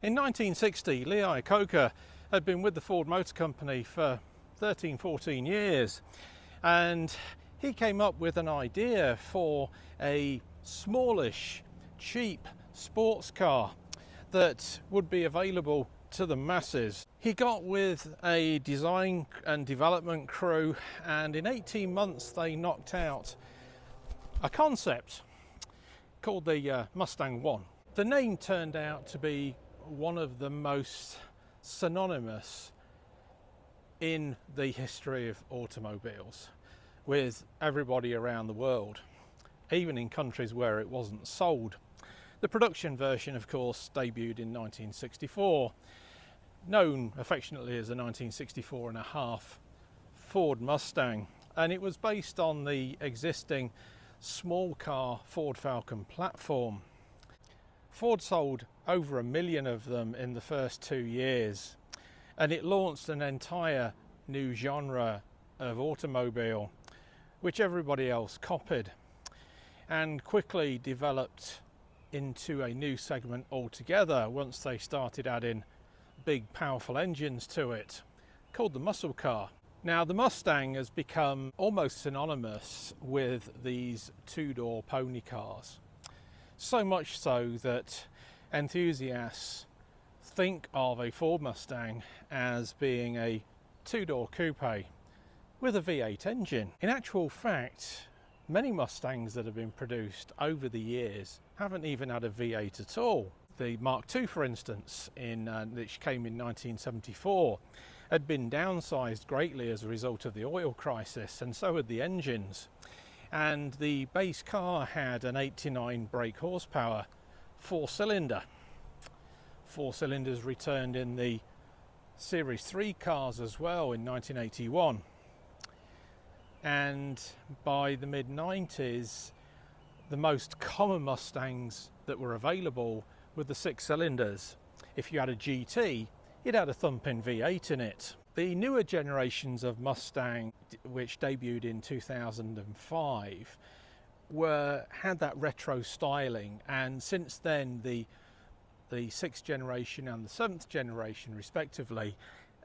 In 1960, Lee Iacocca had been with the Ford Motor Company for 13-14 years, and he came up with an idea for a smallish, cheap sports car that would be available to the masses. He got with a design and development crew, and in 18 months they knocked out a concept called the Mustang 1. The name turned out to be one of the most synonymous in the history of automobiles with everybody around the world, even in countries where it wasn't sold. The production version, of course, debuted in 1964, known affectionately as the 1964 and a half Ford Mustang, and it was based on the existing small car Ford Falcon platform. Ford sold over 1 million of them in the first 2 years, and it launched an entire new genre of automobile which everybody else copied, and quickly developed into a new segment altogether once they started adding big powerful engines to it, called the muscle car. Now, the Mustang has become almost synonymous with these two-door pony cars. So much so that enthusiasts think of a Ford Mustang as being a two-door coupe with a V8 engine. In actual fact, many Mustangs that have been produced over the years haven't even had a V8 at all. The Mark II, for instance, which came in 1974, had been downsized greatly as a result of the oil crisis, and so had the engines. And the base car had an 89 brake horsepower, 4-cylinder. 4 cylinders returned in the Series 3 cars as well in 1981. And by the mid-90s, the most common Mustangs that were available were the 6 cylinders. If you had a GT, it had a thumping V8 in it. The newer generations of Mustang, which debuted in 2005, had that retro styling, and since then the 6th generation and the 7th generation respectively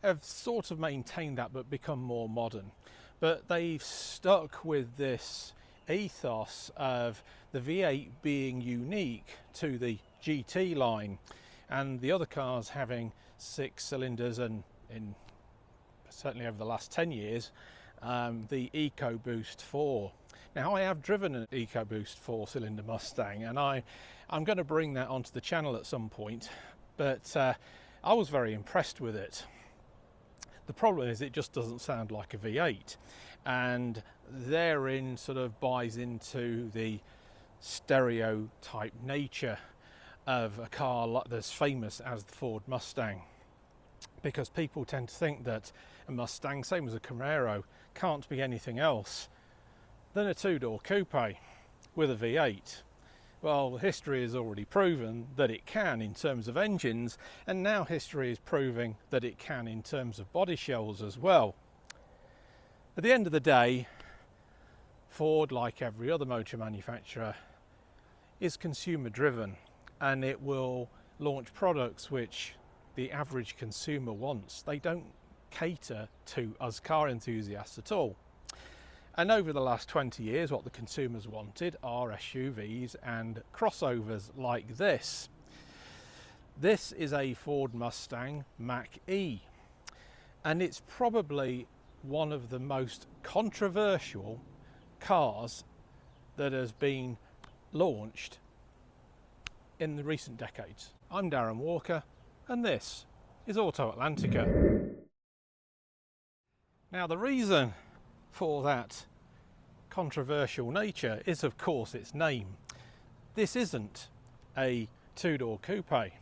have sort of maintained that but become more modern. But they've stuck with this ethos of the V8 being unique to the GT line, and the other cars having 6 cylinders, and certainly over the last 10 years, the EcoBoost 4. Now, I have driven an EcoBoost 4-cylinder Mustang, and I'm going to bring that onto the channel at some point, but I was very impressed with it. The problem is it just doesn't sound like a V8, and therein sort of buys into the stereotype nature of a car that's famous as the Ford Mustang, because people tend to think that a Mustang, same as a Camaro, can't be anything else than a two-door coupe with a V8. Well, history has already proven that it can in terms of engines, and now history is proving that it can in terms of body shells as well. At the end of the day, Ford, like every other motor manufacturer, is consumer driven, and it will launch products which the average consumer wants. They don't cater to us car enthusiasts at all. And over the last 20 years, what the consumers wanted are SUVs and crossovers like this. This is a Ford Mustang Mach-E, and it's probably one of the most controversial cars that has been launched in the recent decades. I'm Darren Walker, and this is Auto Atlantica. Now, the reason for that controversial nature is, of course, its name. This isn't a two-door coupe.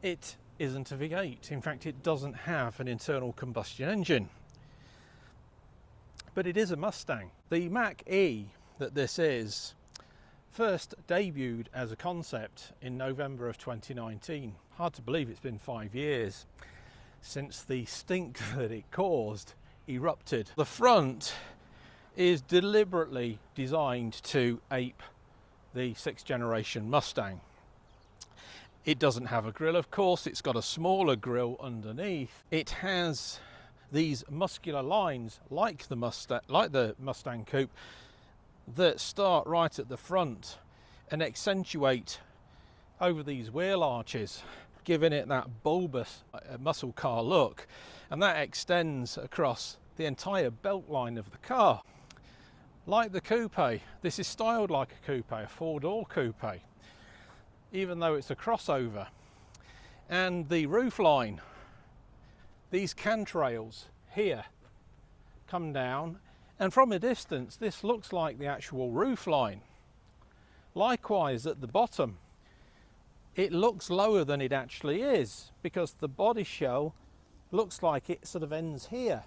It isn't a V8. In fact, it doesn't have an internal combustion engine. But it is a Mustang. The Mach-E that this is first debuted as a concept in November of 2019. Hard to believe it's been 5 years since the stink that it caused erupted. The front is deliberately designed to ape the 6th generation Mustang, It doesn't have a grille, of course. It's got a smaller grille underneath. It has these muscular lines like the Mustang Coupe that start right at the front and accentuate over these wheel arches, giving it that bulbous muscle car look, and that extends across the entire belt line of the car. Like the coupe, this is styled like a coupe, a four-door coupe, even though it's a crossover. And the roof line, these cantrails here come down, and from a distance this looks like the actual roof line. Likewise at the bottom, it looks lower than it actually is because the body shell looks like it sort of ends here,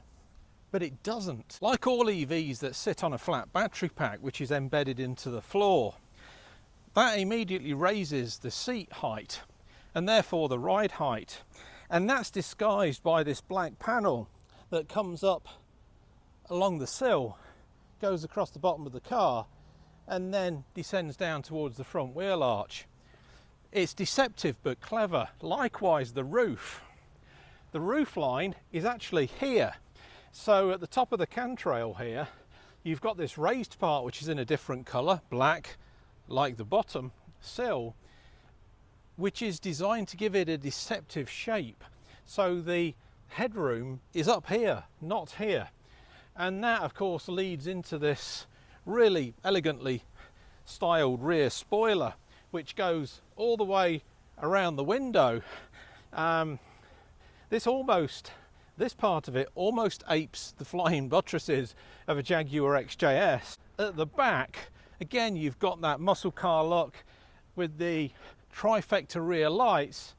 but it doesn't. Like all EVs that sit on a flat battery pack which is embedded into the floor, that immediately raises the seat height and therefore the ride height, and that's disguised by this black panel that comes up along the sill, goes across the bottom of the car, and then descends down towards the front wheel arch. It's deceptive but clever. Likewise the roof. The roof line is actually here. So at the top of the cantrail here, you've got this raised part which is in a different colour, black, like the bottom sill, which is designed to give it a deceptive shape. So the headroom is up here, not here. And that of course leads into this really elegantly styled rear spoiler, which goes all the way around the window. This part of it almost apes the flying buttresses of a Jaguar XJS. At the back, again, you've got that muscle car look with the trifecta rear lights,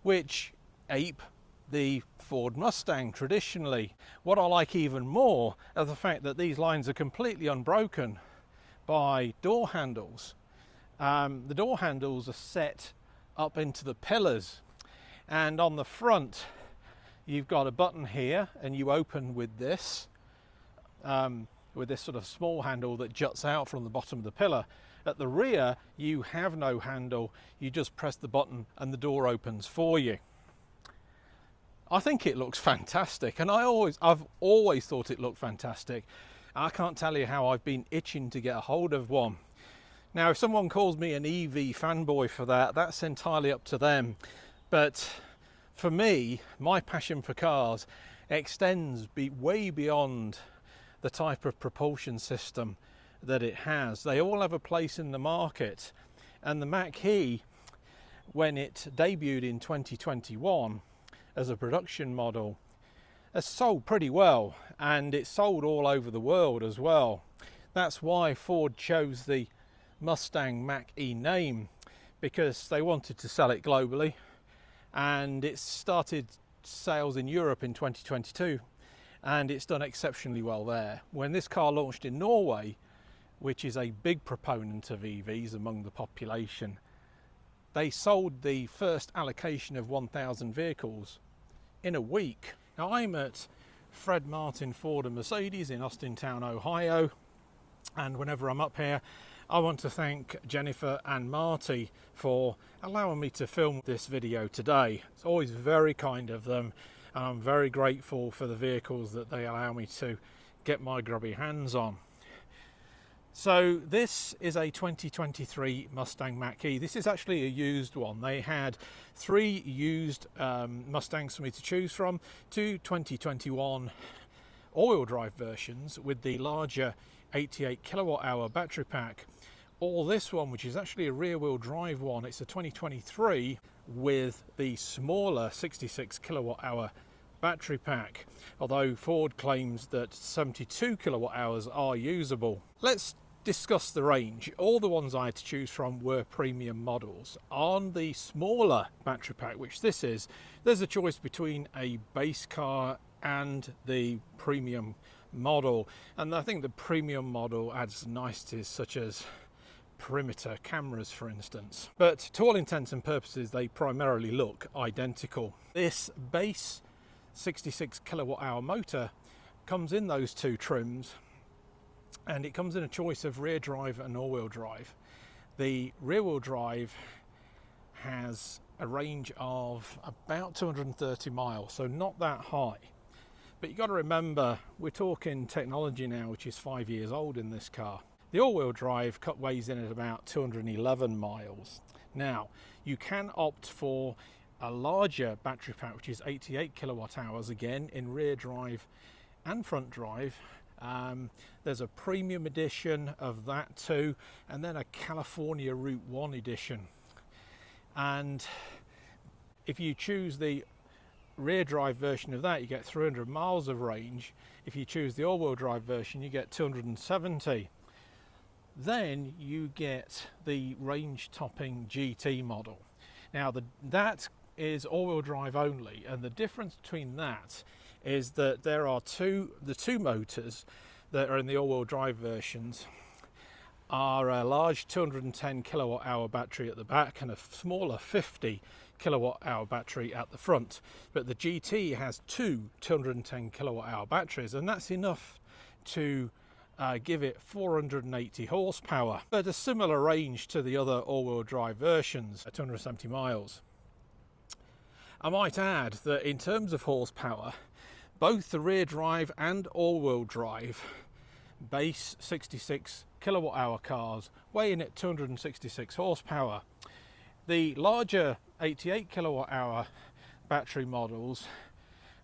which ape the Ford Mustang traditionally. What I like even more is the fact that these lines are completely unbroken by door handles. The door handles are set up into the pillars, and on the front you've got a button here and you open with this sort of small handle that juts out from the bottom of the pillar. At the rear you have no handle, you just press the button and the door opens for you. I think it looks fantastic, and I've always thought it looked fantastic. I can't tell you how I've been itching to get a hold of one. Now, if someone calls me an EV fanboy for that, that's entirely up to them. But for me, my passion for cars extends way beyond the type of propulsion system that it has. They all have a place in the market, and the Mach-E, when it debuted in 2021 as a production model, has sold pretty well, and it's sold all over the world as well. That's why Ford chose the Mustang Mach-E name, because they wanted to sell it globally, and it started sales in Europe in 2022, and it's done exceptionally well there. When this car launched in Norway, which is a big proponent of EVs among the population, they sold the first allocation of 1,000 vehicles in a week. Now, I'm at Fred Martin Ford and Mercedes in Austintown, Ohio, and whenever I'm up here I want to thank Jennifer and Marty for allowing me to film this video today. It's always very kind of them, and I'm very grateful for the vehicles that they allow me to get my grubby hands on. So this is a 2023 Mustang Mach-E. This is actually a used one. They had 3 used Mustangs for me to choose from, 2 2021 all-wheel drive versions with the larger 88 kilowatt hour battery pack, or this one which is actually a rear-wheel drive one. It's a 2023 with the smaller 66 kilowatt hour battery pack, although Ford claims that 72 kilowatt hours are usable. Let's discuss the range. All the ones I had to choose from were premium models. On the smaller battery pack, which this is, there's a choice between a base car and the premium model, and I think the premium model adds niceties such as perimeter cameras, for instance, but to all intents and purposes they primarily look identical. This base 66 kilowatt hour motor comes in those 2 trims, and it comes in a choice of rear drive and all-wheel drive. The rear-wheel drive has a range of about 230 miles, so not that high. But you've got to remember, we're talking technology now which is 5 years old in this car. The all-wheel drive weighs in at about 211 miles. Now, you can opt for a larger battery pack, which is 88 kilowatt hours, again in rear drive and front drive. There's a premium edition of that too, and then a California Route 1 edition. And if you choose the rear drive version of that, you get 300 miles of range. If you choose the all-wheel drive version, you get 270. Then you get the range topping GT model. Now that is all-wheel drive only, and the difference between that is that there are the two motors that are in the all-wheel drive versions are a large 210 kilowatt hour battery at the back and a smaller 50 kilowatt hour battery at the front. But the GT has two 210 kilowatt hour batteries, and that's enough to give it 480 horsepower, but a similar range to the other all-wheel drive versions at 270 miles. I might add that in terms of horsepower, both the rear drive and all-wheel drive base 66 kilowatt hour cars weigh in at 266 horsepower. The larger 88 kilowatt hour battery models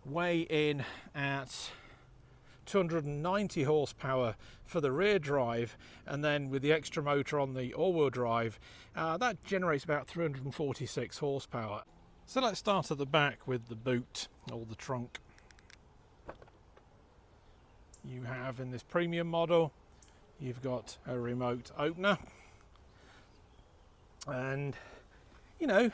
weigh in at 290 horsepower for the rear drive, and then with the extra motor on the all-wheel drive, that generates about 346 horsepower. So let's start at the back with the boot or the trunk. You have in this premium model, you've got a remote opener, and you know,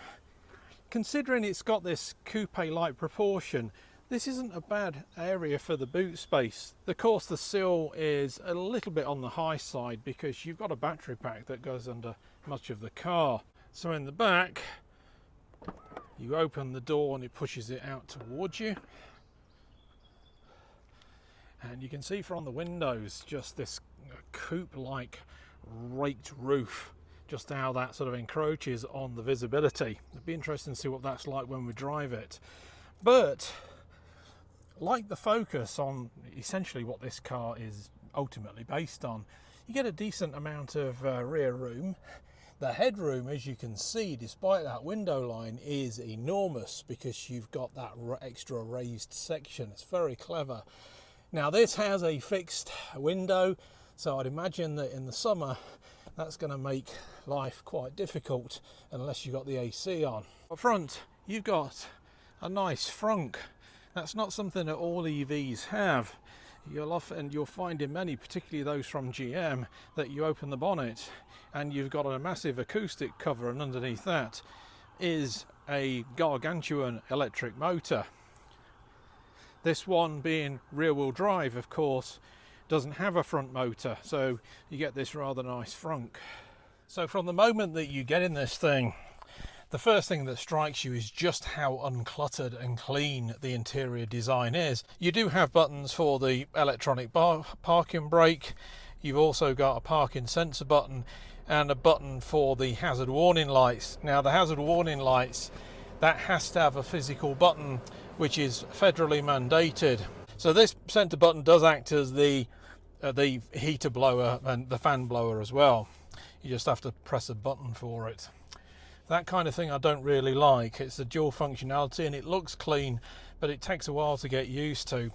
considering it's got this coupe-like proportion, this isn't a bad area for the boot space. Of course, the sill is a little bit on the high side because you've got a battery pack that goes under much of the car. So in the back, you open the door and it pushes it out towards you. And you can see from the windows just this coupe-like raked roof, just how that sort of encroaches on the visibility. It'd be interesting to see what that's like when we drive it. But like the Focus on essentially what this car is ultimately based on, you get a decent amount of rear room. The headroom, as you can see, despite that window line, is enormous because you've got that extra raised section. It's very clever. Now this has a fixed window, so I'd imagine that in the summer that's going to make life quite difficult unless you've got the AC on. Up front, you've got a nice frunk. That's not something that all EVs have. You'll find in many, particularly those from GM, that you open the bonnet and you've got a massive acoustic cover, and underneath that is a gargantuan electric motor. This one, being rear-wheel drive, of course, doesn't have a front motor, so you get this rather nice frunk. So from the moment that you get in this thing, the first thing that strikes you is just how uncluttered and clean the interior design is. You do have buttons for the electronic parking brake. You've also got a parking sensor button and a button for the hazard warning lights. Now the hazard warning lights, that has to have a physical button which is federally mandated. So this center button does act as the heater blower and the fan blower as well. You just have to press a button for it. That kind of thing I don't really like. It's a dual functionality and it looks clean, but it takes a while to get used to,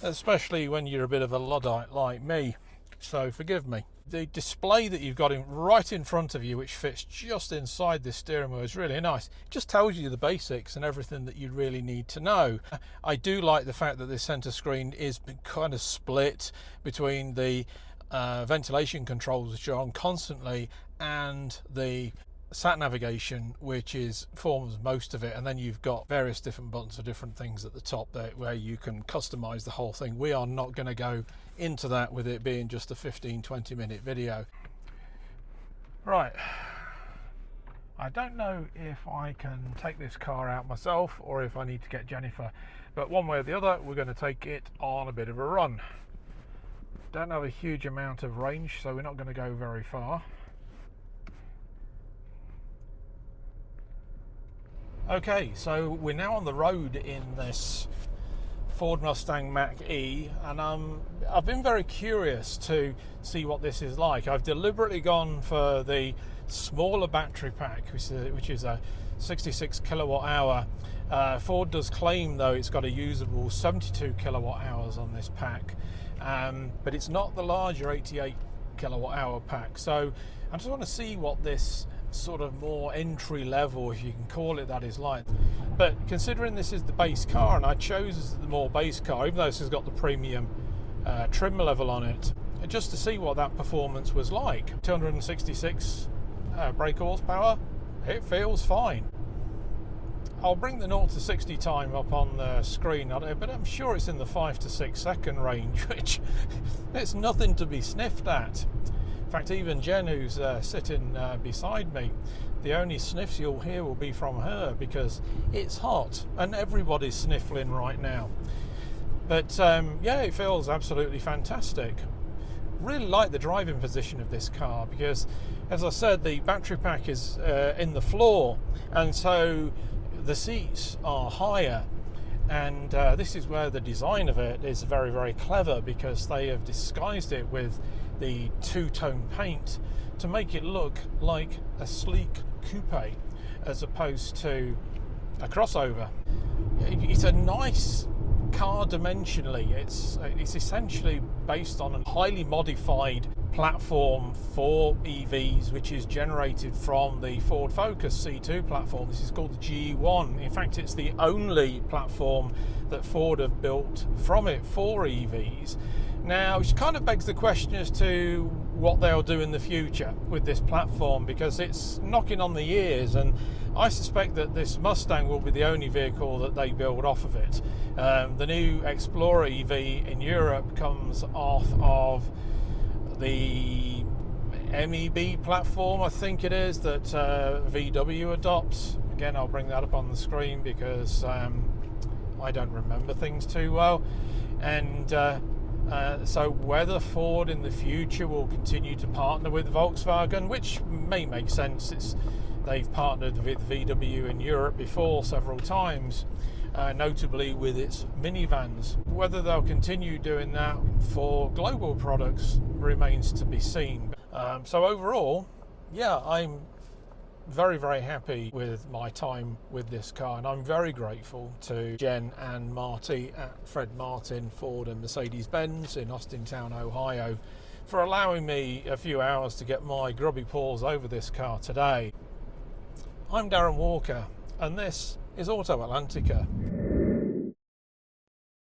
especially when you're a bit of a Luddite like me, so forgive me. The display that you've got right in front of you, which fits just inside this steering wheel, is really nice. It just tells you the basics and everything that you really need to know. I do like the fact that this center screen is kind of split between the ventilation controls, which are on constantly, and the sat navigation, which forms most of it, and then you've got various different buttons for different things at the top there where you can customize the whole thing. We are not going to go into that with it being just a 15-20 minute video. Right, I don't know if I can take this car out myself or if I need to get Jennifer, but one way or the other we're going to take it on a bit of a run. Don't have a huge amount of range, so we're not going to go very far. Okay, so we're now on the road in this Ford Mustang Mach-E, and I've been very curious to see what this is like. I've deliberately gone for the smaller battery pack, which is a 66 kilowatt hour. Ford does claim, though, it's got a usable 72 kilowatt hours on this pack, but it's not the larger 88 kilowatt hour pack. So I just want to see what this sort of more entry level, if you can call it that, is like. But considering this is the base car, and I chose the more base car, even though this has got the premium trim level on it, just to see what that performance was like. 266 brake horsepower, it feels fine. I'll bring the 0 to 60 time up on the screen, but I'm sure it's in the 5 to 6 second range, which it's nothing to be sniffed at. In fact, even Jen, who's sitting beside me, the only sniffs you'll hear will be from her, because it's hot and everybody's sniffling right now. But yeah, it feels absolutely fantastic. Really like the driving position of this car, because, as I said, the battery pack is in the floor, and so the seats are higher. And this is where the design of it is very, very clever, because they have disguised it with the two-tone paint to make it look like a sleek coupe as opposed to a crossover. It's a nice car dimensionally. It's essentially based on a highly modified platform for EVs, which is generated from the Ford Focus C2 platform. This is called the GE1. In fact, it's the only platform that Ford have built from it for EVs. Now, which kind of begs the question as to what they'll do in the future with this platform, because it's knocking on the ears, and I suspect that this Mustang will be the only vehicle that they build off of it. The new Explorer EV in Europe comes off of the MEB platform, I think it is, that VW adopts. Again, I'll bring that up on the screen because I don't remember things too well. And so whether Ford in the future will continue to partner with Volkswagen, which may make sense, they've partnered with VW in Europe before several times, notably with its minivans. Whether they'll continue doing that for global products remains to be seen. So overall, yeah, I'm very, very happy with my time with this car, and I'm very grateful to Jen and Marty at Fred Martin Ford and Mercedes-Benz in Austintown, Ohio, for allowing me a few hours to get my grubby paws over this car today. I'm Darren Walker, and this is Auto Atlantica.